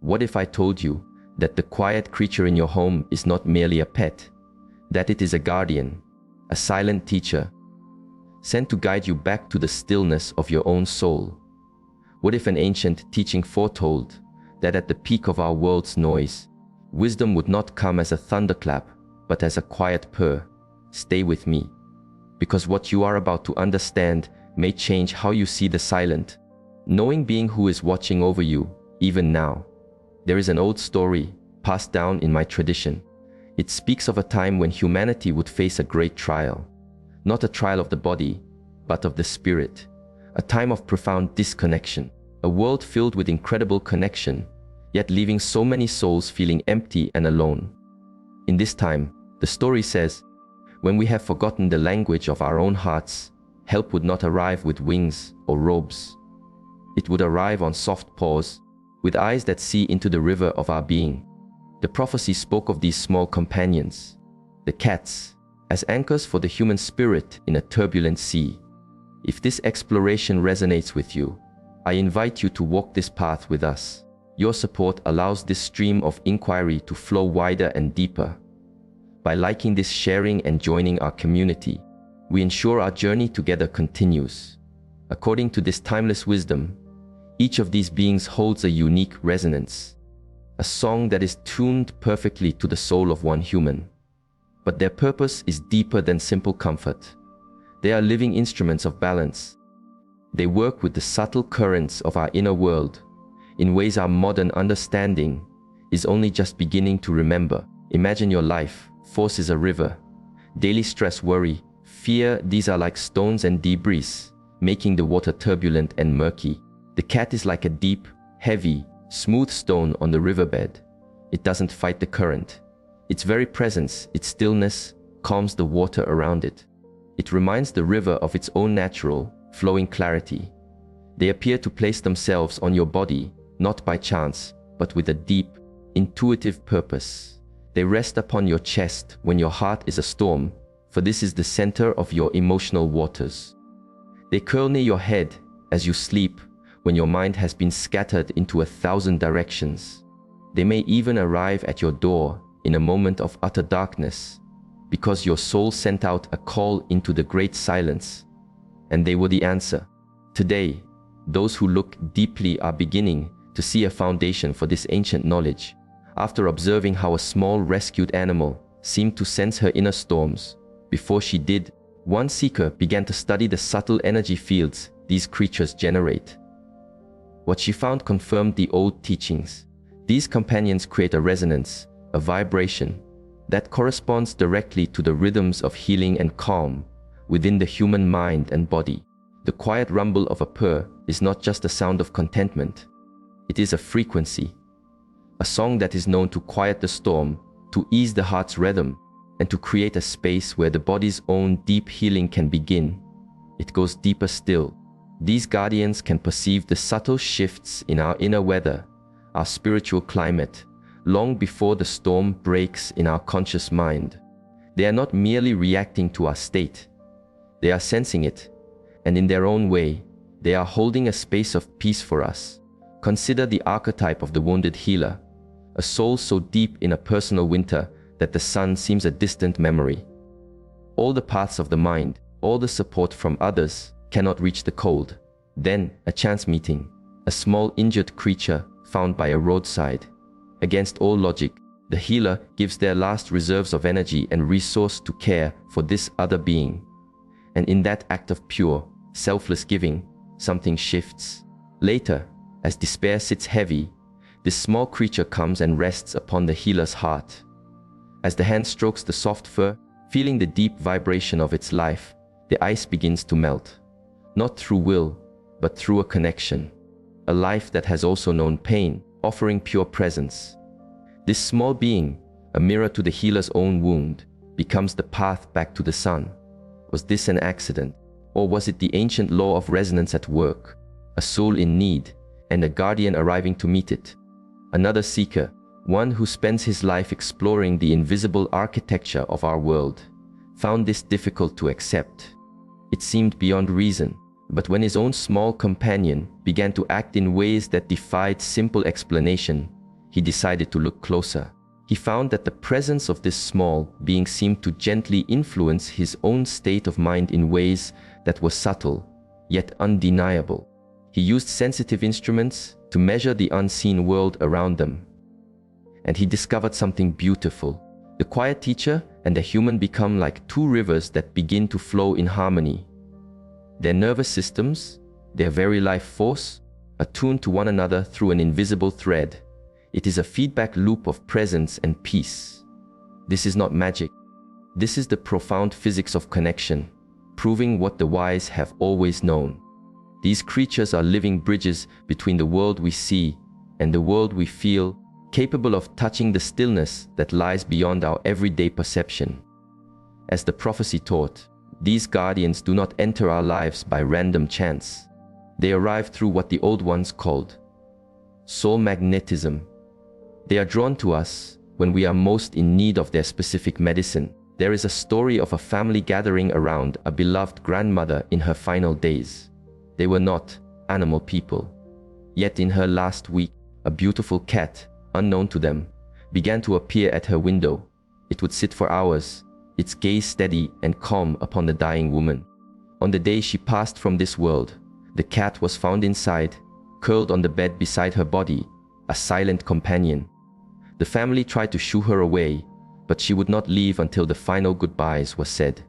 What if I told you that the quiet creature in your home is not merely a pet, that it is a guardian, a silent teacher, sent to guide you back to the stillness of your own soul? What if an ancient teaching foretold that at the peak of our world's noise, wisdom would not come as a thunderclap, but as a quiet purr? Stay with me, because what you are about to understand may change how you see the silent, knowing being who is watching over you, even now. There is an old story passed down in my tradition. It speaks of a time when humanity would face a great trial, not a trial of the body, but of the spirit, a time of profound disconnection, a world filled with incredible connection, yet leaving so many souls feeling empty and alone. In this time, the story says, when we have forgotten the language of our own hearts, help would not arrive with wings or robes. It would arrive on soft paws, with eyes that see into the river of our being. The prophecy spoke of these small companions, the cats, as anchors for the human spirit in a turbulent sea. If this exploration resonates with you, I invite you to walk this path with us. Your support allows this stream of inquiry to flow wider and deeper. By liking this, sharing, and joining our community, we ensure our journey together continues. According to this timeless wisdom, each of these beings holds a unique resonance, a song that is tuned perfectly to the soul of one human. But their purpose is deeper than simple comfort. They are living instruments of balance. They work with the subtle currents of our inner world in ways our modern understanding is only just beginning to remember. Imagine your life. Force is a river. Daily stress, worry, fear, these are like stones and debris, making the water turbulent and murky. The cat is like a deep, heavy, smooth stone on the riverbed. It doesn't fight the current. Its very presence, its stillness, calms the water around it. It reminds the river of its own natural, flowing clarity. They appear to place themselves on your body, not by chance, but with a deep, intuitive purpose. They rest upon your chest when your heart is a storm, for this is the center of your emotional waters. They curl near your head as you sleep when your mind has been scattered into 1,000 directions. They may even arrive at your door in a moment of utter darkness, because your soul sent out a call into the great silence, and they were the answer. Today, those who look deeply are beginning to see a foundation for this ancient knowledge. After observing how a small rescued animal seemed to sense her inner storms, before she did, one seeker began to study the subtle energy fields these creatures generate. What she found confirmed the old teachings. These companions create a resonance, a vibration, that corresponds directly to the rhythms of healing and calm within the human mind and body. The quiet rumble of a purr is not just a sound of contentment. It is a frequency, a song that is known to quiet the storm, to ease the heart's rhythm, and to create a space where the body's own deep healing can begin. It goes deeper still. These guardians can perceive the subtle shifts in our inner weather, our spiritual climate, long before the storm breaks in our conscious mind. They are not merely reacting to our state. They are sensing it, and in their own way, they are holding a space of peace for us. Consider the archetype of the wounded healer, a soul so deep in a personal winter that the sun seems a distant memory. All the paths of the mind, all the support from others cannot reach the cold. Then, a chance meeting, a small injured creature found by a roadside. Against all logic, the healer gives their last reserves of energy and resource to care for this other being. And in that act of pure, selfless giving, something shifts. Later, as despair sits heavy, this small creature comes and rests upon the healer's heart. As the hand strokes the soft fur, feeling the deep vibration of its life, the ice begins to melt. Not through will, but through a connection. A life that has also known pain, offering pure presence. This small being, a mirror to the healer's own wound, becomes the path back to the sun. Was this an accident? Or was it the ancient law of resonance at work? A soul in need, and a guardian arriving to meet it. Another seeker, one who spends his life exploring the invisible architecture of our world, found this difficult to accept. It seemed beyond reason, but when his own small companion began to act in ways that defied simple explanation, he decided to look closer. He found that the presence of this small being seemed to gently influence his own state of mind in ways that were subtle, yet undeniable. He used sensitive instruments to measure the unseen world around them. And he discovered something beautiful. The quiet teacher and the human become like two rivers that begin to flow in harmony. Their nervous systems, their very life force, attuned to one another through an invisible thread. It is a feedback loop of presence and peace. This is not magic. This is the profound physics of connection, proving what the wise have always known. These creatures are living bridges between the world we see and the world we feel, capable of touching the stillness that lies beyond our everyday perception. As the prophecy taught, these guardians do not enter our lives by random chance. They arrive through what the old ones called soul magnetism. They are drawn to us when we are most in need of their specific medicine. There is a story of a family gathering around a beloved grandmother in her final days. They were not animal people. Yet in her last week, a beautiful cat, unknown to them, began to appear at her window. It would sit for hours, its gaze steady and calm upon the dying woman. On the day she passed from this world, the cat was found inside, curled on the bed beside her body, a silent companion. The family tried to shoo her away, but she would not leave until the final goodbyes were said.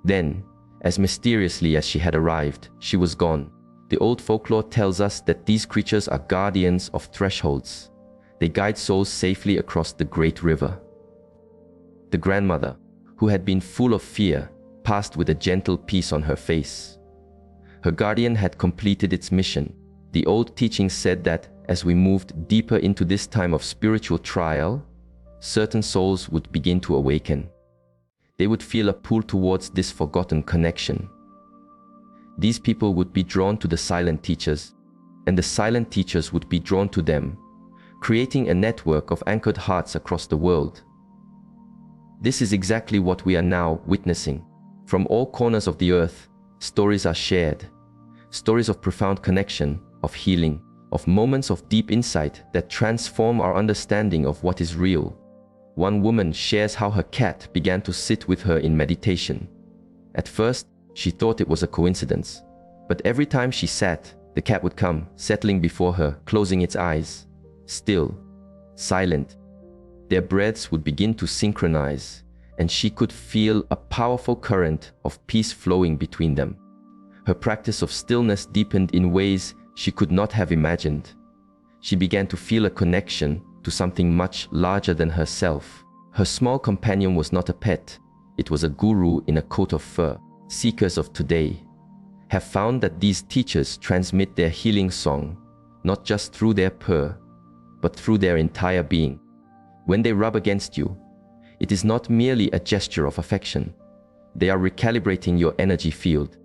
Then, as mysteriously as she had arrived, she was gone. The old folklore tells us that these creatures are guardians of thresholds. They guide souls safely across the great river. The grandmother, who had been full of fear, passed with a gentle peace on her face. Her guardian had completed its mission. The old teachings said that as we moved deeper into this time of spiritual trial, certain souls would begin to awaken. They would feel a pull towards this forgotten connection. These people would be drawn to the silent teachers, and the silent teachers would be drawn to them, creating a network of anchored hearts across the world. This is exactly what we are now witnessing. From all corners of the earth, stories are shared. Stories of profound connection, of healing, of moments of deep insight that transform our understanding of what is real. One woman shares how her cat began to sit with her in meditation. At first, she thought it was a coincidence, but every time she sat, the cat would come, settling before her, closing its eyes, still, silent. Their breaths would begin to synchronize, and she could feel a powerful current of peace flowing between them. Her practice of stillness deepened in ways she could not have imagined. She began to feel a connection to something much larger than herself. Her small companion was not a pet, it was a guru in a coat of fur. Seekers of today have found that these teachers transmit their healing song, not just through their purr, but through their entire being. When they rub against you, it is not merely a gesture of affection. They are recalibrating your energy field.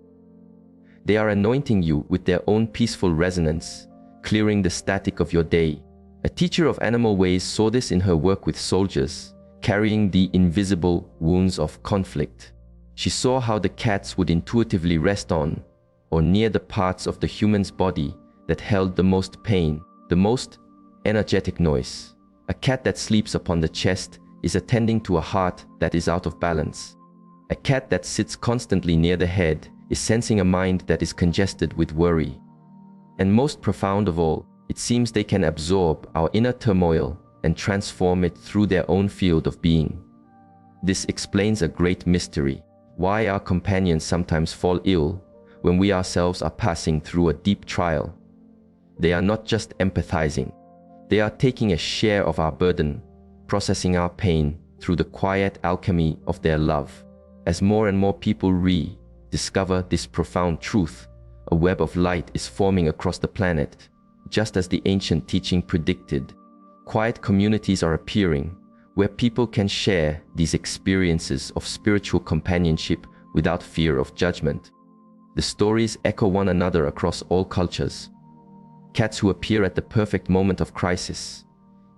They are anointing you with their own peaceful resonance, clearing the static of your day. A teacher of animal ways saw this in her work with soldiers, carrying the invisible wounds of conflict. She saw how the cats would intuitively rest on or near the parts of the human's body that held the most pain, the most energetic noise. A cat that sleeps upon the chest is attending to a heart that is out of balance. A cat that sits constantly near the head is sensing a mind that is congested with worry. And most profound of all, it seems they can absorb our inner turmoil and transform it through their own field of being. This explains a great mystery: why our companions sometimes fall ill when we ourselves are passing through a deep trial. They are not just empathizing, they are taking a share of our burden, processing our pain through the quiet alchemy of their love. As more and more people rediscover this profound truth, a web of light is forming across the planet. Just as the ancient teaching predicted, quiet communities are appearing where people can share these experiences of spiritual companionship without fear of judgment. The stories echo one another across all cultures. Cats who appear at the perfect moment of crisis.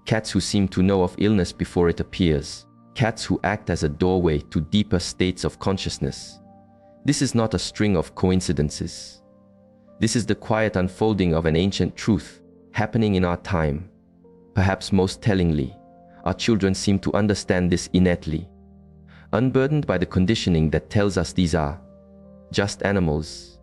Cats who seem to know of illness before it appears. Cats who act as a doorway to deeper states of consciousness. This is not a string of coincidences. This is the quiet unfolding of an ancient truth happening in our time. Perhaps most tellingly, our children seem to understand this innately. Unburdened by the conditioning that tells us these are just animals,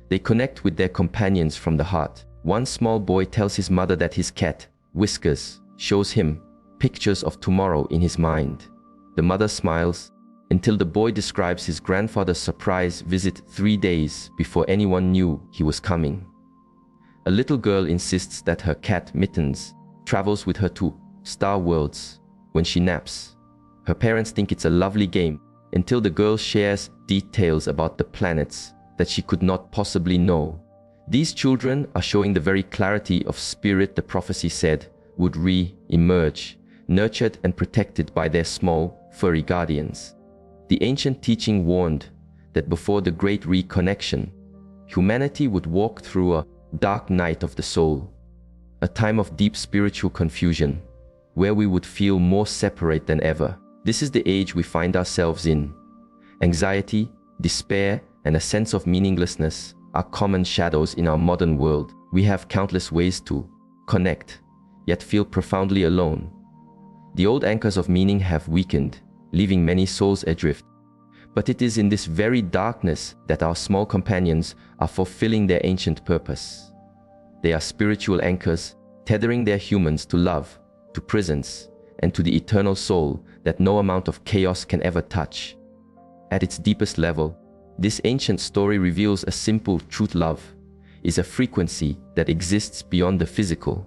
they connect with their companions from the heart. One small boy tells his mother that his cat, Whiskers, shows him pictures of tomorrow in his mind. The mother smiles until the boy describes his grandfather's surprise visit 3 days before anyone knew he was coming. A little girl insists that her cat, Mittens, travels with her to Star Worlds when she naps. Her parents think it's a lovely game until the girl shares details about the planets that she could not possibly know. These children are showing the very clarity of spirit the prophecy said would re-emerge, nurtured and protected by their small, furry guardians. The ancient teaching warned that before the great reconnection, humanity would walk through a dark night of the soul, a time of deep spiritual confusion, where we would feel more separate than ever. This is the age we find ourselves in. Anxiety, despair, and a sense of meaninglessness are common shadows in our modern world. We have countless ways to connect, yet feel profoundly alone. The old anchors of meaning have weakened, leaving many souls adrift. But it is in this very darkness that our small companions are fulfilling their ancient purpose. They are spiritual anchors, tethering their humans to love, to presence, and to the eternal soul that no amount of chaos can ever touch. At its deepest level, this ancient story reveals a simple truth: love is a frequency that exists beyond the physical.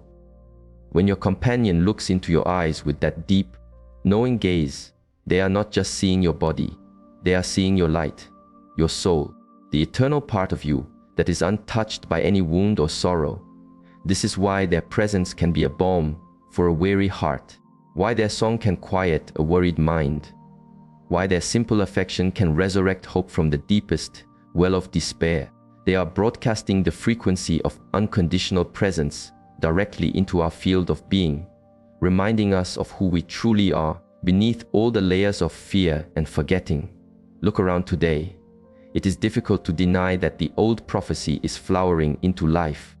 When your companion looks into your eyes with that deep, knowing gaze, they are not just seeing your body, they are seeing your light, your soul, the eternal part of you that is untouched by any wound or sorrow. This is why their presence can be a balm for a weary heart, why their song can quiet a worried mind, why their simple affection can resurrect hope from the deepest well of despair. They are broadcasting the frequency of unconditional presence directly into our field of being, reminding us of who we truly are beneath all the layers of fear and forgetting. Look around today. It is difficult to deny that the old prophecy is flowering into life.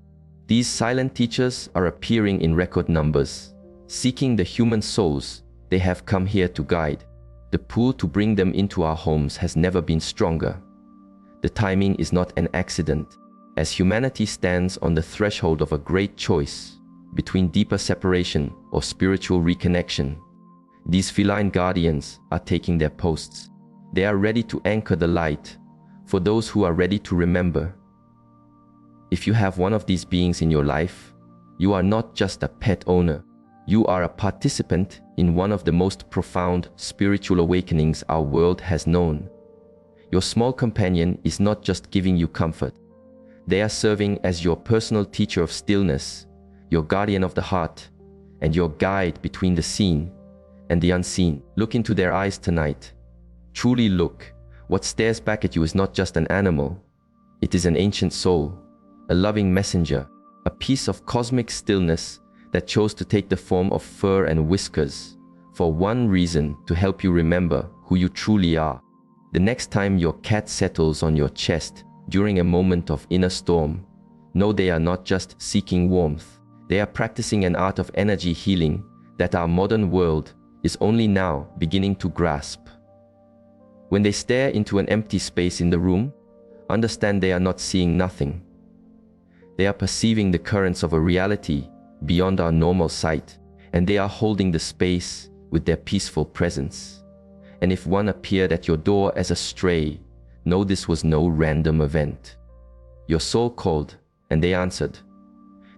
These silent teachers are appearing in record numbers, seeking the human souls they have come here to guide. The pull to bring them into our homes has never been stronger. The timing is not an accident, as humanity stands on the threshold of a great choice between deeper separation or spiritual reconnection. These feline guardians are taking their posts. They are ready to anchor the light for those who are ready to remember. If you have one of these beings in your life, you are not just a pet owner. You are a participant in one of the most profound spiritual awakenings our world has known. Your small companion is not just giving you comfort. They are serving as your personal teacher of stillness, your guardian of the heart, and your guide between the seen and the unseen. Look into their eyes tonight. Truly look. What stares back at you is not just an animal. It is an ancient soul, a loving messenger, a piece of cosmic stillness that chose to take the form of fur and whiskers for one reason: to help you remember who you truly are. The next time your cat settles on your chest during a moment of inner storm, know they are not just seeking warmth. They are practicing an art of energy healing that our modern world is only now beginning to grasp. When they stare into an empty space in the room, understand they are not seeing nothing. They are perceiving the currents of a reality beyond our normal sight, and they are holding the space with their peaceful presence. And if one appeared at your door as a stray, know this was no random event. Your soul called, and they answered.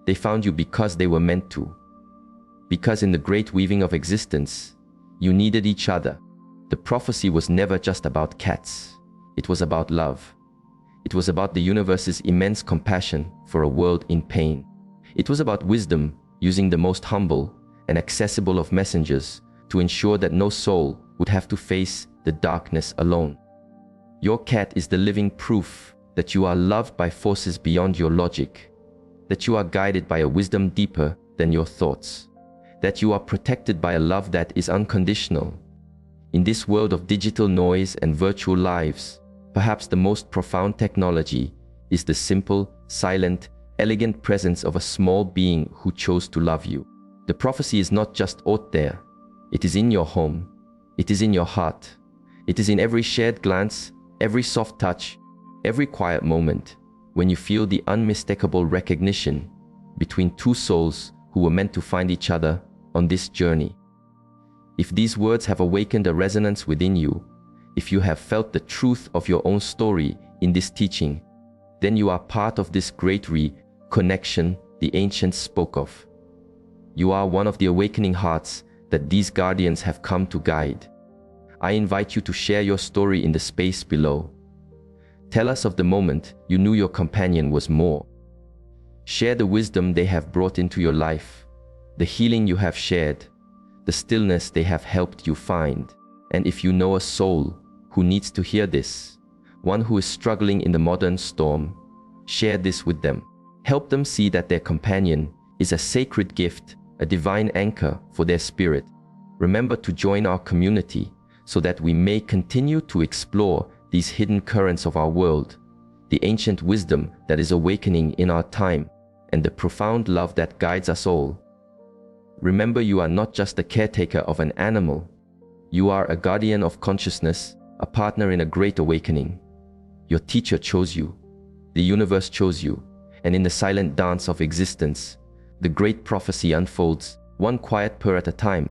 They found you because they were meant to. Because in the great weaving of existence, you needed each other. The prophecy was never just about cats. It was about love. It was about the universe's immense compassion for a world in pain. It was about wisdom using the most humble and accessible of messengers to ensure that no soul would have to face the darkness alone. Your cat is the living proof that you are loved by forces beyond your logic, that you are guided by a wisdom deeper than your thoughts, that you are protected by a love that is unconditional. In this world of digital noise and virtual lives, perhaps the most profound technology is the simple, silent, elegant presence of a small being who chose to love you. The prophecy is not just out there. It is in your home. It is in your heart. It is in every shared glance, every soft touch, every quiet moment, when you feel the unmistakable recognition between two souls who were meant to find each other on this journey. If these words have awakened a resonance within you, if you have felt the truth of your own story in this teaching, then you are part of this great reconnection the ancients spoke of. You are one of the awakening hearts that these guardians have come to guide. I invite you to share your story in the space below. Tell us of the moment you knew your companion was more. Share the wisdom they have brought into your life, the healing you have shared, the stillness they have helped you find. And if you know a soul who needs to hear this, one who is struggling in the modern storm, share this with them. Help them see that their companion is a sacred gift, a divine anchor for their spirit. Remember to join our community so that we may continue to explore these hidden currents of our world, the ancient wisdom that is awakening in our time, and the profound love that guides us all. Remember, you are not just the caretaker of an animal. You are a guardian of consciousness, a partner in a great awakening. Your teacher chose you. The universe chose you. And in the silent dance of existence, the great prophecy unfolds, one quiet purr at a time.